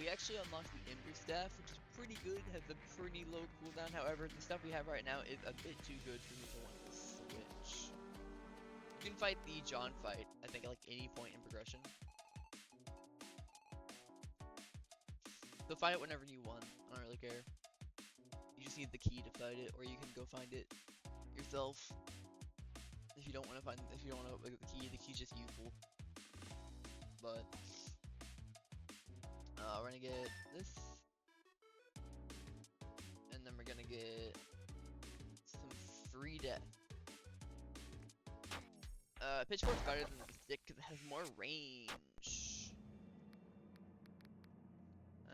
we actually unlocked the Ember Staff, which is pretty good, has a pretty low cooldown. However, the stuff we have right now is a bit too good for me to want to switch. You can fight the John fight, I think, at like any point in progression. So fight it whenever you want. I don't really care. You just need the key to fight it, or you can go find it yourself. If you don't want to find, if you don't want to look at the key's just useful. But we're gonna get this, and then we're gonna get some free death. Pitchfork's better than the stick because it has more range.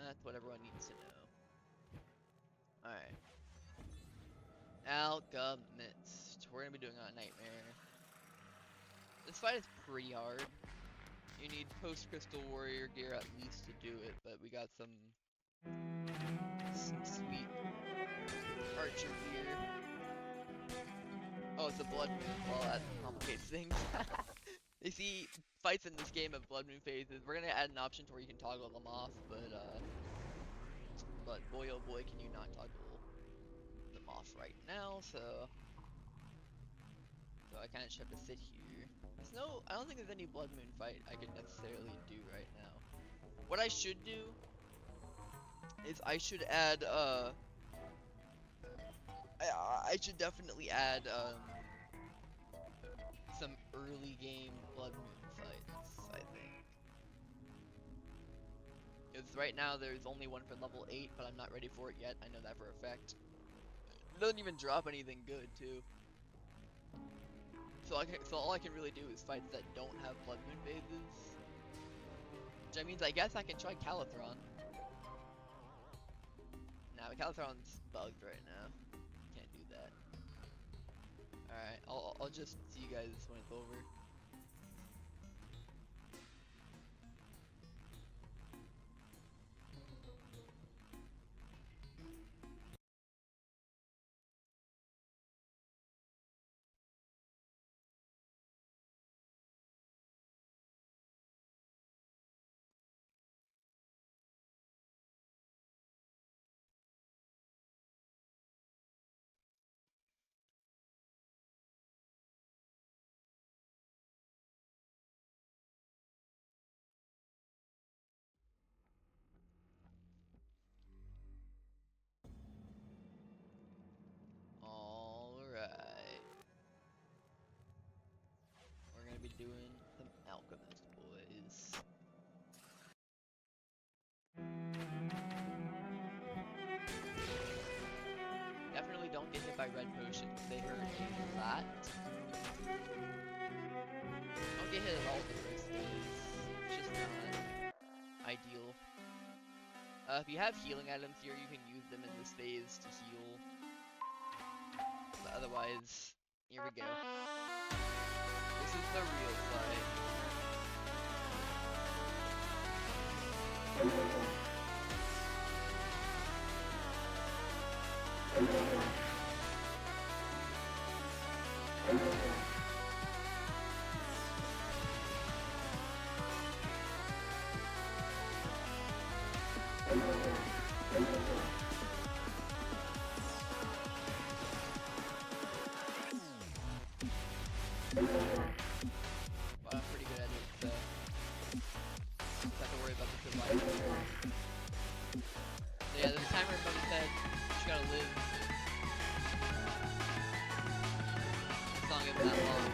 That's what everyone needs to know. Alright. Alchemist. We're gonna be doing a nightmare. This fight is pretty hard. You need post-crystal warrior gear at least to do it, but we got some sweet archer gear. Oh, it's a blood moon. Well, that complicates things. You see, fights in this game have blood moon phases. We're gonna add an option to where you can toggle them off, but boy oh boy, can you not toggle them off right now, so I kind of just have to sit here. I don't think there's any blood moon fight I could necessarily do right now. What I should do is I should add, I should definitely add, some early game blood moon fights, I think. Because right now there's only one for level 8, but I'm not ready for it yet. I know that for a fact. It doesn't even drop anything good, too. So all I can really do is fights that don't have blood moon phases. Which means I guess I can try Calathron. Nah, but Calathron's bugged right now. Can't do that. Alright, I'll just see you guys when it's over. Alright. We're gonna be doing some alchemist, boys. Definitely don't get hit by red potions, they hurt a lot. Don't get hit at all the first days. It's just not ideal. If you have healing items here, you can use them in this phase to heal. But otherwise, here we go. This is the real fight. Well, I'm pretty good at it, so don't have to worry about the survival. So yeah, there's a timer above his head. You just gotta live. It's not gonna be that long.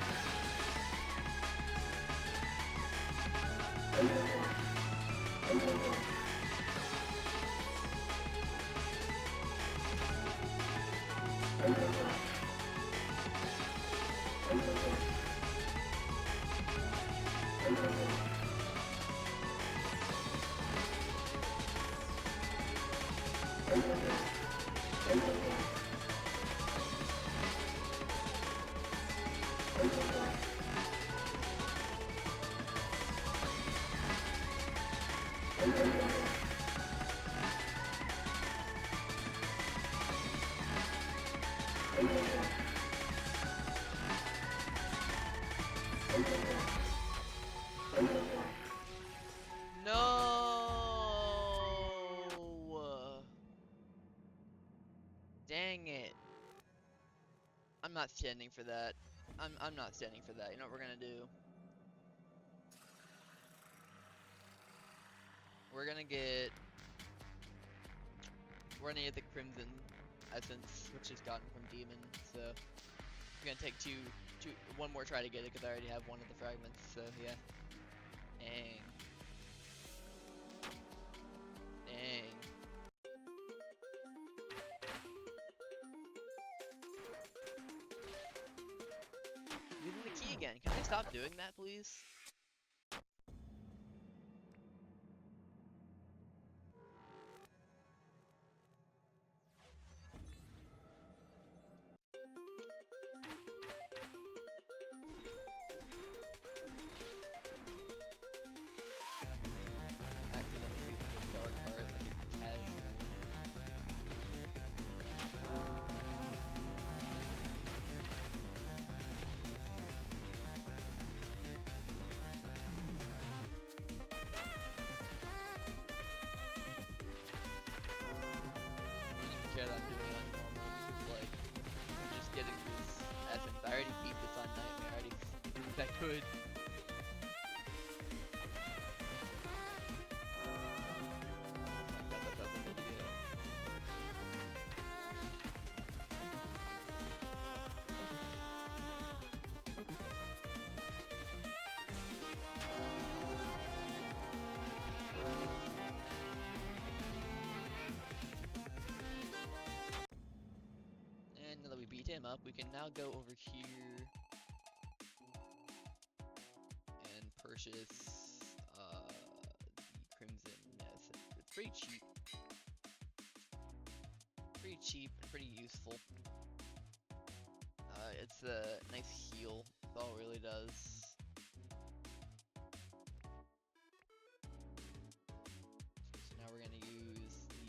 No! not standing for that. I'm not standing for that. You know what we're gonna do? We're gonna get the Crimson Essence, which is gotten from Demon. So we're gonna take one more try to get it because I already have one of the fragments. So yeah. Dang. Dang. Using the key again. Can I stop doing that, please? Accidentally using the dark art like a casual. Care that I'm doing it on normal because, like, I'm just getting this essence. I already beat this on Nightmare. I already think I could. That's a video. And now that we beat him up, we can now go over here and purchase the Crimson Essence. It's pretty cheap. Pretty cheap and pretty useful. It's a nice heal. That's all it really does. So now we're gonna use the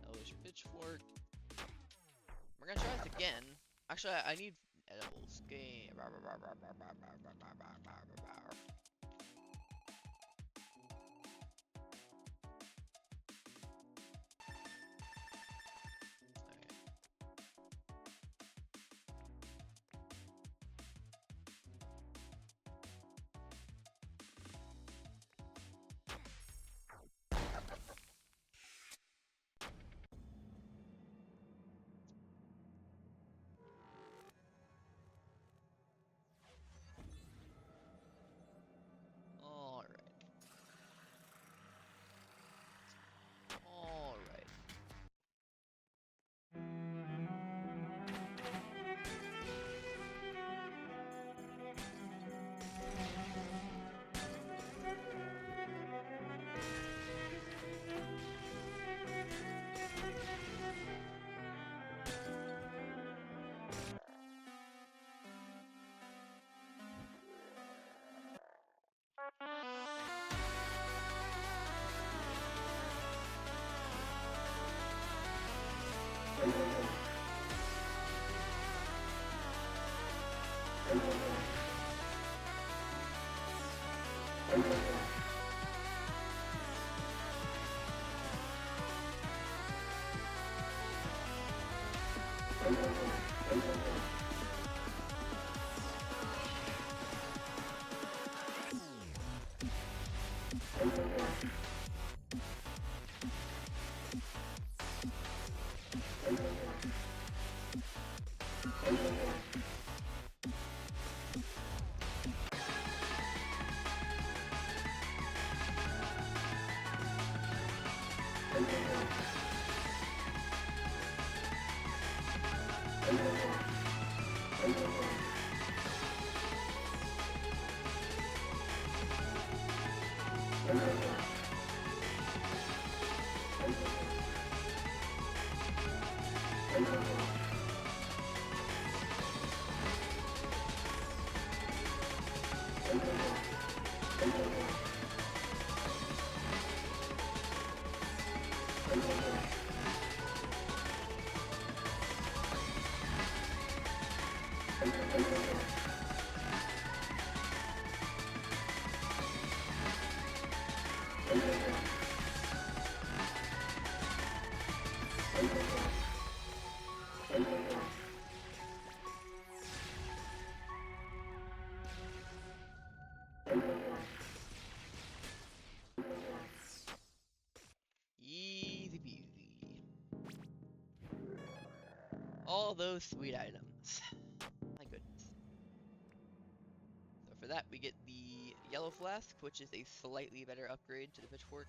Elvish Pitchfork. We're gonna try this again. Actually, I need edibles. Okay. Alright. all those sweet items. My goodness. So for that, we get the yellow flask, which is a slightly better upgrade to the pitchfork.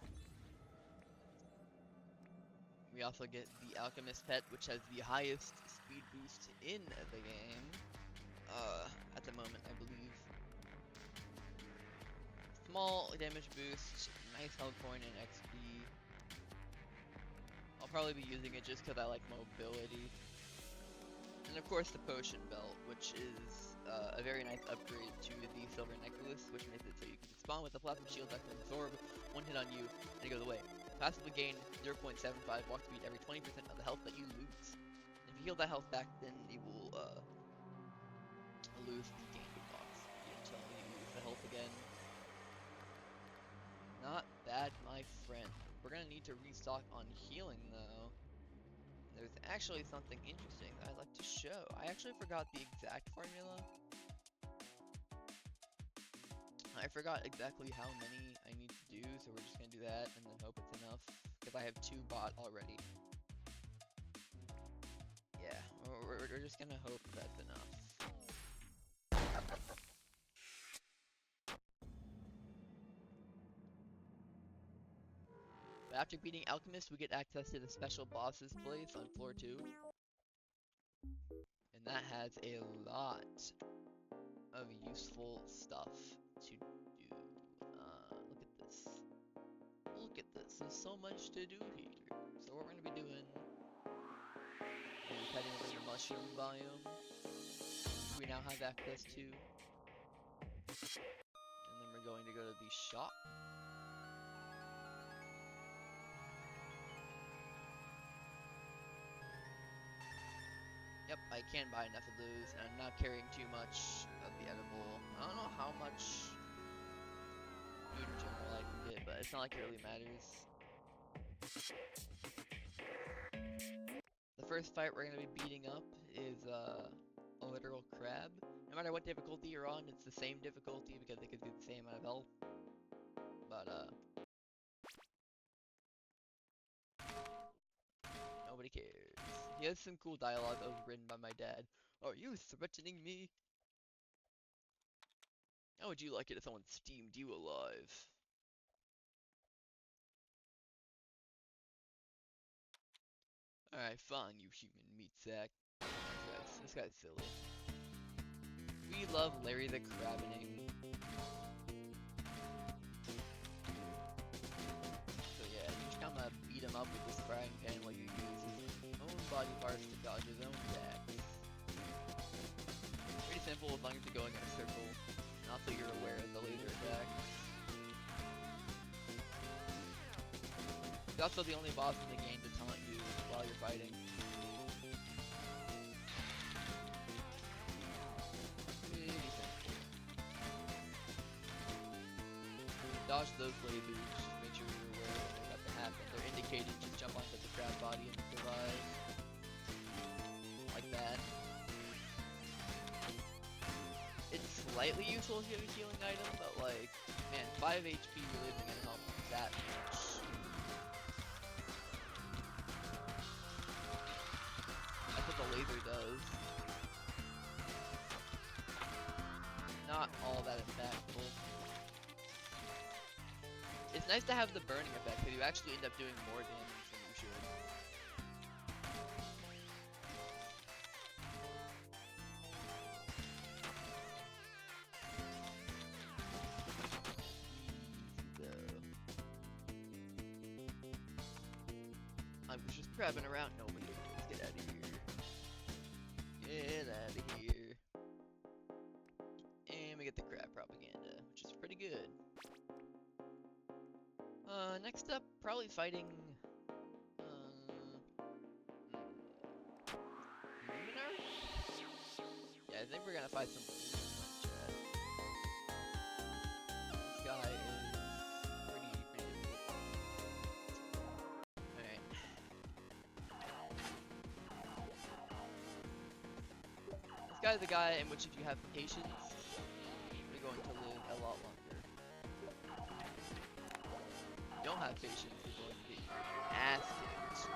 We also get the alchemist pet, which has the highest speed boost in the game. At the moment, I believe. Small damage boost, nice health point and XP. I'll probably be using it just because I like mobility. And of course the potion belt, which is a very nice upgrade to the silver necklace, which makes it so you can spawn with a plasma shield that can absorb one hit on you and it goes away. Passively gain 0.75 walk speed every 20% of the health that you lose. And if you heal that health back, then you will lose the gain walk speed until you lose the health again. Not bad, my friend. We're gonna need to restock on healing though. There's actually something interesting that I'd like to show. I actually forgot the exact formula. I forgot exactly how many I need to do, so we're just gonna do that and then hope it's enough. Because I have 2 bought already. Yeah, we're just gonna hope that's enough. But after beating Alchemist, we get access to the special boss's place on floor 2. And that has a lot of useful stuff to do. Look at this. Look at this. There's so much to do here. So what we're going to be doing is heading over to the mushroom biome, which we now have access to. And then we're going to go to the shop. Yep, I can buy enough of those, and I'm not carrying too much of the edible. I don't know how much food in general I can get, but it's not like it really matters. The first fight we're going to be beating up is a literal crab. No matter what difficulty you're on, it's the same difficulty because it gives you the same amount of health. But, nobody cares. He has some cool dialogue that was written by my dad. Are you threatening me? How would you like it if someone steamed you alive? Alright, fine, you human meat sack. This guy's silly. We love Larry the Crabbing. So yeah, you just kinda beat him up with this frying pan while you use his own body parts to dodge his own attacks. Pretty simple as long as you're going in a circle. And also you're aware of the laser attack. He's also the only boss in the game to taunt you while you're fighting. Pretty simple. Dodge those lasers, just make sure you're aware of what's about to happen. They're indicated, just jump onto the crab body and survive. Like that. It's slightly useful if you have a healing item, but like, man, 5 HP really isn't gonna help that much. That's what the laser does. Not all that impactful. It's nice to have the burning effect, because you actually end up doing more damage than you should. I was just crabbing around. Nobody knows. Get out of here. Get out of here. And we get the crab propaganda, which is pretty good. Next up, probably fighting, luminark? Yeah, I think we're gonna fight some luminark, chat. This guy is pretty difficult. Alright. This guy's the guy in which if you have patience, you're going to live a lot longer. Don't have patience, you're going to get your ass kicked.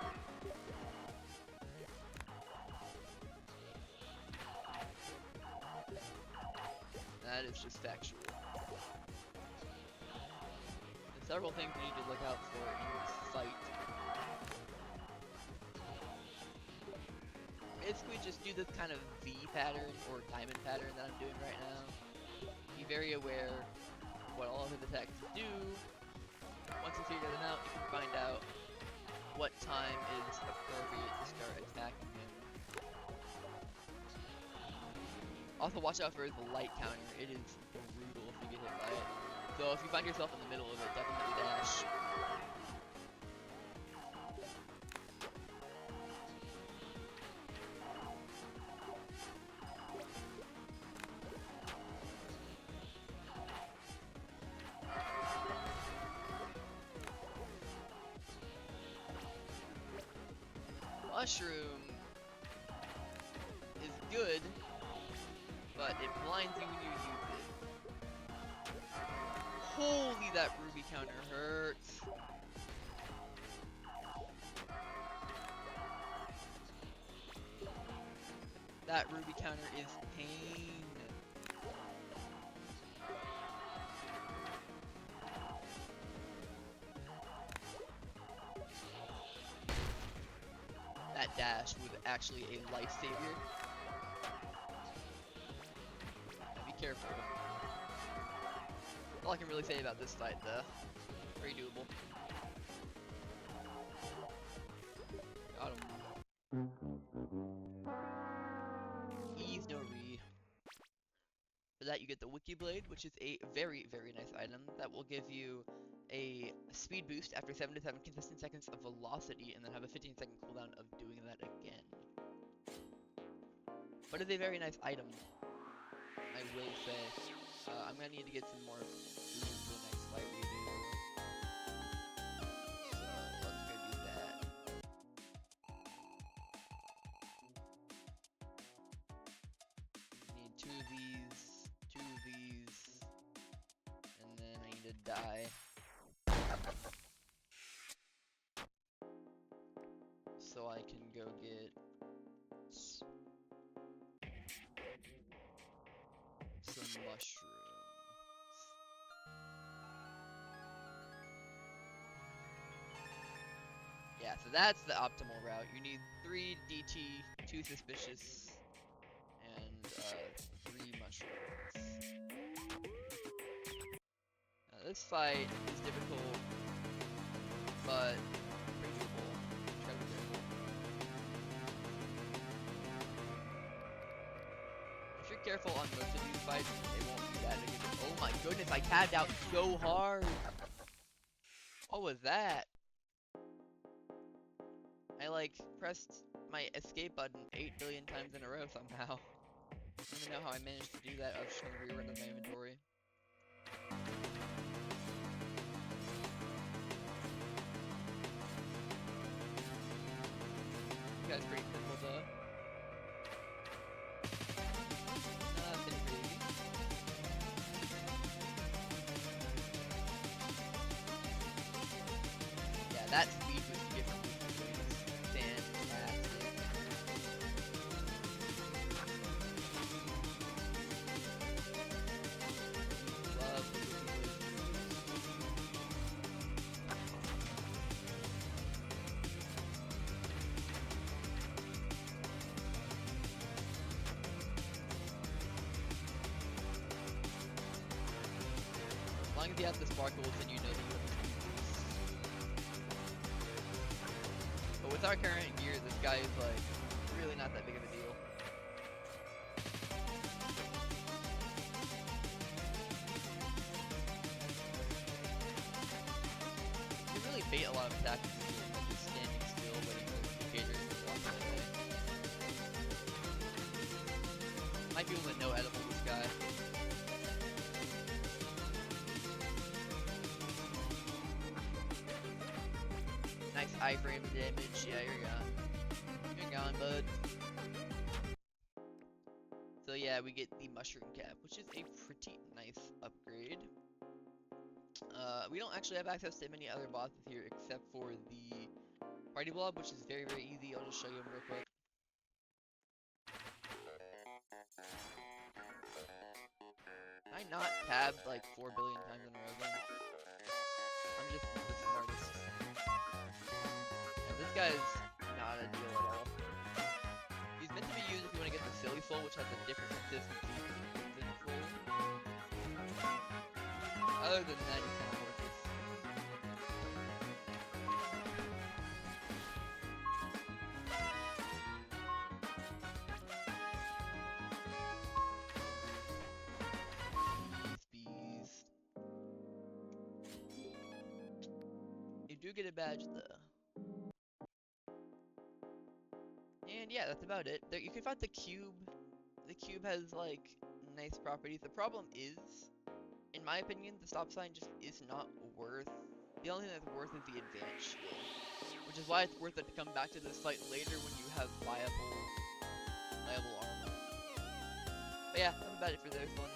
that is just factual. There's several things you need to look out for in this fight. Basically, just do this kind of V pattern or diamond pattern that I'm doing right now. Be very aware what all of his attacks do. Once you figure them out, you can find out what time is appropriate to start attacking him. Also, watch out for the light counter. It is brutal if you get hit by it. So if you find yourself in the middle of it, definitely dash. Mushroom is good, but it blinds you when you use it. Holy, that ruby counter hurts. That ruby counter is pain. That dash was actually a lifesaver. Now be careful. All I can really say about this fight, though. Very doable. Got him. Ease no re. For that, you get the Wiki Blade, which is a very, very nice item that will give you a speed boost after 7 to 7 consistent seconds of velocity, and then have a 15-second cooldown of doing that again. But it's a very nice item, I will say. I'm gonna need to get some more food for the next fight we do. So let's go do that. Need 2 of these, and then I need to die. So I can go get some mushrooms. Yeah, so that's the optimal route. You need 3 DT, 2 suspicious, and 3 mushrooms. Now, this fight is difficult, but pretty doable. Try to be careful. If you're careful on most of these fights, they won't be that big of a... Oh my goodness, I tabbed out so hard! What was that? I like pressed my escape button 8 billion times in a row somehow. I don't even know how I managed to do that. I was just gonna rerun my inventory. You guys pretty simple though. Nothing crazy. Yeah, that speed boost you get from these things is fantastic. Love the Wiki Blade. As long as you have the sparkles, then you know that you have the speed boost. But with our current gear, this guy is like really not that big of a deal. You really bait a lot of attacks if you're like just standing still waiting for the indicator to walk away. Might be able to no edible this guy. Nice iframe damage. Yeah, you're gone. You're gone, bud. So yeah, we get the mushroom cap, which is a pretty nice upgrade. We don't actually have access to many other bosses here except for the partyblob, which is very, very easy. I'll just show you them real quick. not tab like 4 billion times in a row then? I'm just the smartest. And this guy's not a deal at all. He's meant to be used if you want to get the silly soul, which has a different consistency than full. Other than that, he's kind of worthless. Bees. You do get a badge though. And yeah, that's about it. There, you can find the cube. The cube has like nice properties. The problem is, in my opinion, the stop sign just is not worth. The only thing that's worth is the advanced shield, which is why it's worth it to come back to this fight later when you have viable armor. But yeah, that's about it for this one.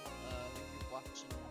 Thank you for watching.